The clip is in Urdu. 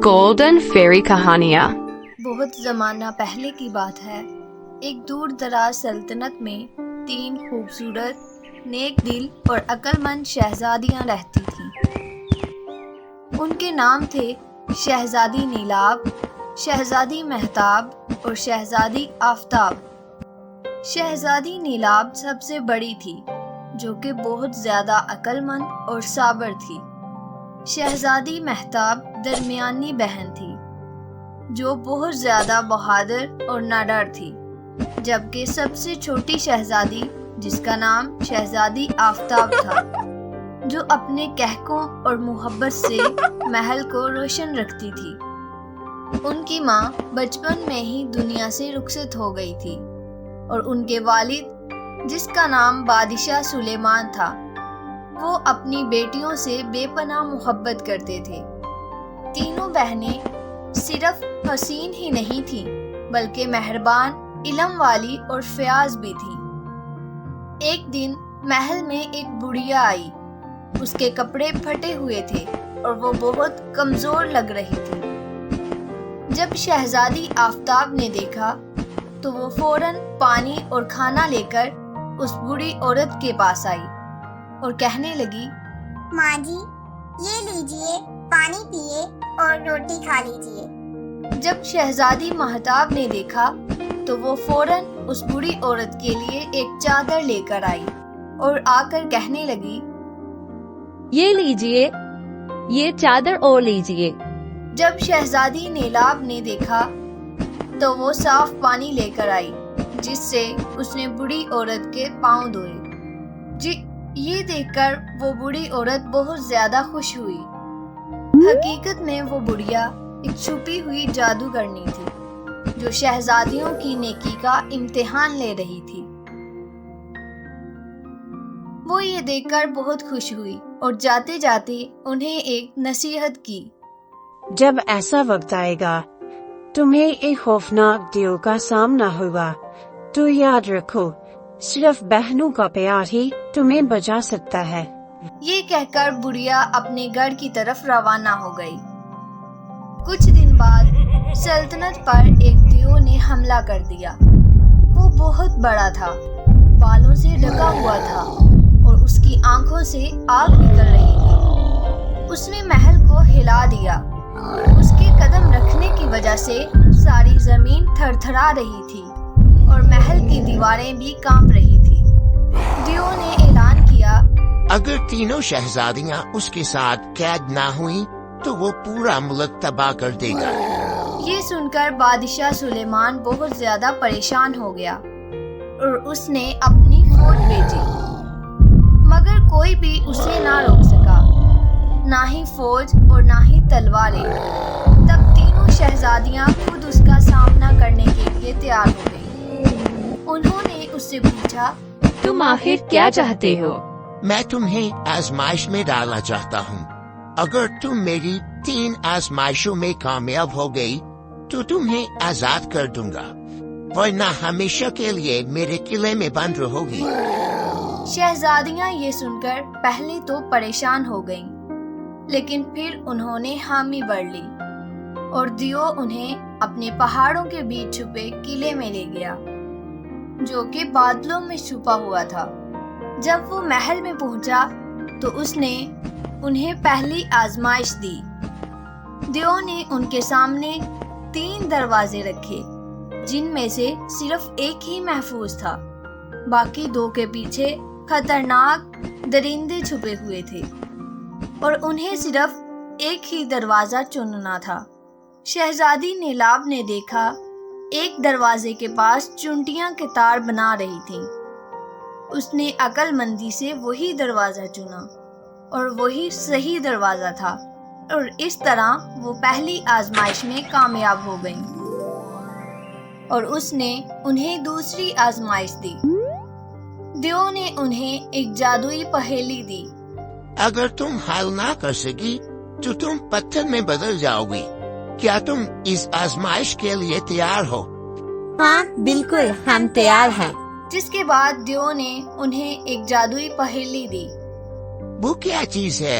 گولڈن فیری کہانیاں۔ بہت زمانہ پہلے کی بات ہے، ایک دور دراز سلطنت میں 3 خوبصورت، نیک دل اور عقل مند شہزادیاں رہتی تھیں۔ ان کے نام تھے شہزادی نیلاب، شہزادی مہتاب اور شہزادی آفتاب۔ شہزادی نیلاب سب سے بڑی تھی، جو کہ بہت زیادہ عقل مند اور صابر تھی۔ شہزادی مہتاب درمیانی بہن تھی، جو بہت زیادہ بہادر اور ناڈر تھی، جبکہ سب سے چھوٹی شہزادی، جس کا نام شہزادی آفتاب تھا، جو اپنے کہکوں اور محبت سے محل کو روشن رکھتی تھی۔ ان کی ماں بچپن میں ہی دنیا سے رخصت ہو گئی تھی، اور ان کے والد، جس کا نام بادشاہ سلیمان تھا، وہ اپنی بیٹیوں سے بے پناہ محبت کرتے تھے۔ تینوں بہنیں صرف حسین ہی نہیں تھیں، بلکہ مہربان، علم والی اور فیاض بھی تھیں۔ ایک دن محل میں ایک بڑھیا آئی۔ اس کے کپڑے پھٹے ہوئے تھے اور وہ بہت کمزور لگ رہی تھی۔ جب شہزادی آفتاب نے دیکھا تو وہ فوراً پانی اور کھانا لے کر اس بوڑھی عورت کے پاس آئی اور کہنے لگی، ماں جی، یہ لیجئے، پانی پیئے اور روٹی کھا لیجئے۔ جب شہزادی مہتاب نے دیکھا تو وہ فوراً اس بوڑھی عورت کے لیے ایک چادر لے کر آئی اور آ کر کہنے لگی، یہ لیجئے، یہ چادر اور لیجئے۔ جب شہزادی نیلاب نے دیکھا تو وہ صاف پانی لے کر آئی، جس سے اس نے بوڑھی عورت کے پاؤں دھوئے۔ یہ دیکھ کر وہ بوڑھی عورت بہت زیادہ خوش ہوئی۔ حقیقت میں وہ بڑھیا ایک چھپی ہوئی جادوگرنی تھی، جو شہزادیوں کی نیکی کا امتحان لے رہی تھی۔ وہ یہ دیکھ کر بہت خوش ہوئی اور جاتے جاتے انہیں ایک نصیحت کی۔ جب ایسا وقت آئے گا تمہیں ایک خوفناک دیو کا سامنا ہوگا، تو یاد رکھو، صرف بہنوں کا پیار ہی تمہیں بچا سکتا ہے۔ یہ کہہ کر بڑھیا اپنے گھر کی طرف روانہ ہو گئی۔ کچھ دن بعد سلطنت پر ایک دیو نے حملہ کر دیا۔ وہ بہت بڑا تھا، بالوں سے ڈھکا ہوا تھا اور اس کی آنکھوں سے آگ نکل رہی تھی۔ اس نے محل کو ہلا دیا۔ اس کے قدم رکھنے کی وجہ سے ساری زمین تھر تھرا رہی تھی اور محل کی دیواریں بھی کانپ رہی تھی۔ دیو نے اعلان کیا، اگر تینوں شہزادیاں اس کے ساتھ قید نہ ہوئیں تو وہ پورا ملک تباہ کر دے گا۔ یہ سن کر بادشاہ سلیمان بہت زیادہ پریشان ہو گیا اور اس نے اپنی فوج بھیجی، مگر کوئی بھی اسے نہ روک سکا، نہ ہی فوج اور نہ ہی تلواریں۔ تب تینوں شہزادیاں خود اس کا سامنا کرنے کے لیے تیار ہو گئی۔ انہوں نے اس سے پوچھا، تم آخر کیا چاہتے ہو؟ میں تمہیں آزمائش میں ڈالنا چاہتا ہوں۔ اگر تم میری 3 آزمائشوں میں کامیاب ہو گئی تو تمہیں آزاد کر دوں گا، ورنہ ہمیشہ کے لیے میرے قلعے میں بند رہو گی۔ شہزادیاں یہ سن کر پہلے تو پریشان ہو گئیں، لیکن پھر انہوں نے حامی بھر لی اور دیو انہیں اپنے پہاڑوں کے بیچ چھپے قلعے میں لے گیا، جو کہ بادلوں میں چھپا ہوا تھا۔ جب وہ محل میں پہنچا تو اس نے انہیں پہلی آزمائش دی۔ دیو نے ان کے سامنے 3 دروازے رکھے، جن میں سے صرف ایک ہی محفوظ تھا، باقی 2 کے پیچھے خطرناک درندے چھپے ہوئے تھے، اور انہیں صرف ایک ہی دروازہ چننا تھا۔ شہزادی نیلاب نے دیکھا ایک دروازے کے پاس چونٹیاں قطار بنا رہی تھیں۔ اس نے عقل مندی سے وہی دروازہ چنا اور وہی صحیح دروازہ تھا، اور اس طرح وہ پہلی آزمائش میں کامیاب ہو گئیں، اور اس نے انہیں دوسری آزمائش دی۔ دیو نے انہیں ایک جادوئی پہیلی دی۔ اگر تم حل نہ کر سکی تو تم پتھر میں بدل جاؤ گی۔ کیا تم اس آزمائش کے لیے تیار ہو؟ ہاں بالکل، ہم تیار ہیں۔ جس کے بعد دیو نے انہیں ایک جادوئی پہیلی دی۔ وہ کیا چیز ہے